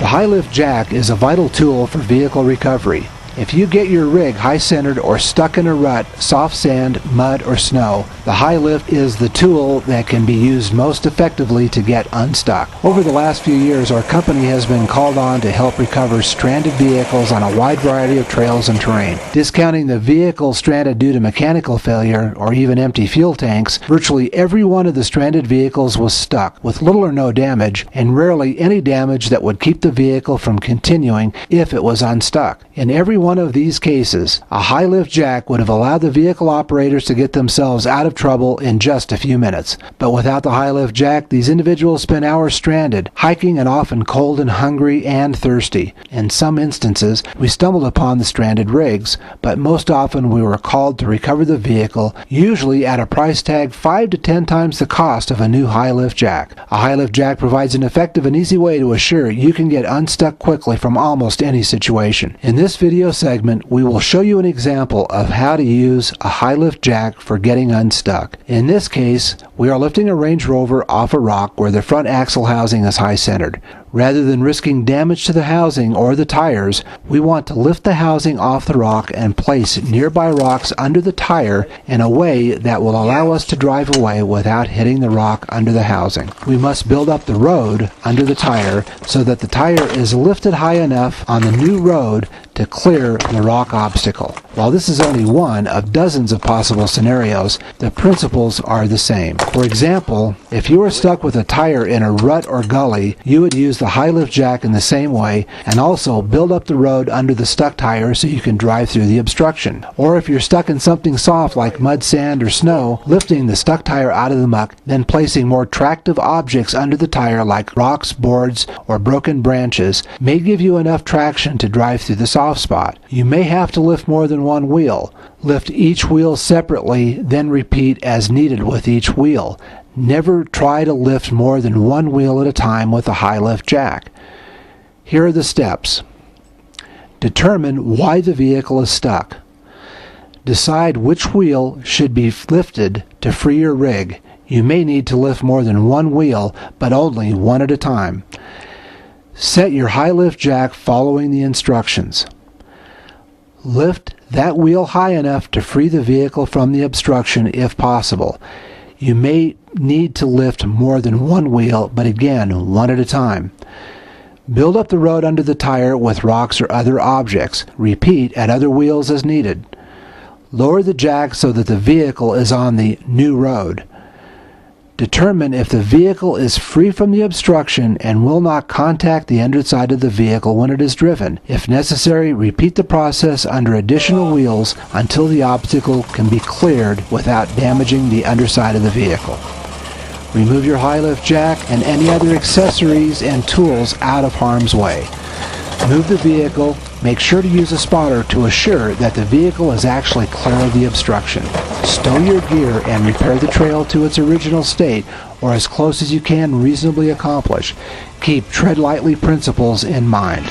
The high lift jack is a vital tool for vehicle recovery. If you get your rig high-centered or stuck in a rut, soft sand, mud, or snow, the high lift is the tool that can be used most effectively to get unstuck. Over the last few years, our company has been called on to help recover stranded vehicles on a wide variety of trails and terrain. Discounting the vehicle stranded due to mechanical failure or even empty fuel tanks, virtually every one of the stranded vehicles was stuck with little or no damage, and rarely any damage that would keep the vehicle from continuing if it was unstuck. In every one of these cases, a high lift jack would have allowed the vehicle operators to get themselves out of trouble in just a few minutes. But without the high lift jack, these individuals spent hours stranded, hiking and often cold and hungry and thirsty. In some instances, we stumbled upon the stranded rigs, but most often we were called to recover the vehicle, usually at a price tag 5 to 10 times the cost of a new high lift jack. A high lift jack provides an effective and easy way to assure you can get unstuck quickly from almost any situation. In this video segment, we will show you an example of how to use a high lift jack for getting unstuck. In this case, we are lifting a Range Rover off a rock where the front axle housing is high-centered. Rather than risking damage to the housing or the tires, we want to lift the housing off the rock and place nearby rocks under the tire in a way that will allow us to drive away without hitting the rock under the housing. We must build up the road under the tire so that the tire is lifted high enough on the new road to clear the rock obstacle. While this is only one of dozens of possible scenarios, the principles are the same. For example, if you are stuck with a tire in a rut or gully, you would use the high lift jack in the same way and also build up the road under the stuck tire so you can drive through the obstruction. Or if you're stuck in something soft like mud, sand, or snow, lifting the stuck tire out of the muck, then placing more tractive objects under the tire like rocks, boards, or broken branches may give you enough traction to drive through the soft spot. You may have to lift more than one wheel. Lift each wheel separately, then repeat as needed with each wheel. Never try to lift more than one wheel at a time with a high lift jack. Here are the steps. Determine why the vehicle is stuck. Decide which wheel should be lifted to free your rig. You may need to lift more than one wheel, but only one at a time. Set your high lift jack following the instructions. Lift that wheel high enough to free the vehicle from the obstruction if possible. You may need to lift more than one wheel, but again, one at a time. Build up the road under the tire with rocks or other objects. Repeat at other wheels as needed. Lower the jack so that the vehicle is on the new road. Determine if the vehicle is free from the obstruction and will not contact the underside of the vehicle when it is driven. If necessary, repeat the process under additional wheels until the obstacle can be cleared without damaging the underside of the vehicle. Remove your high lift jack and any other accessories and tools out of harm's way. Move the vehicle. Make sure to use a spotter to assure that the vehicle is actually clear of the obstruction. Stow your gear and repair the trail to its original state, or as close as you can reasonably accomplish. Keep tread lightly principles in mind.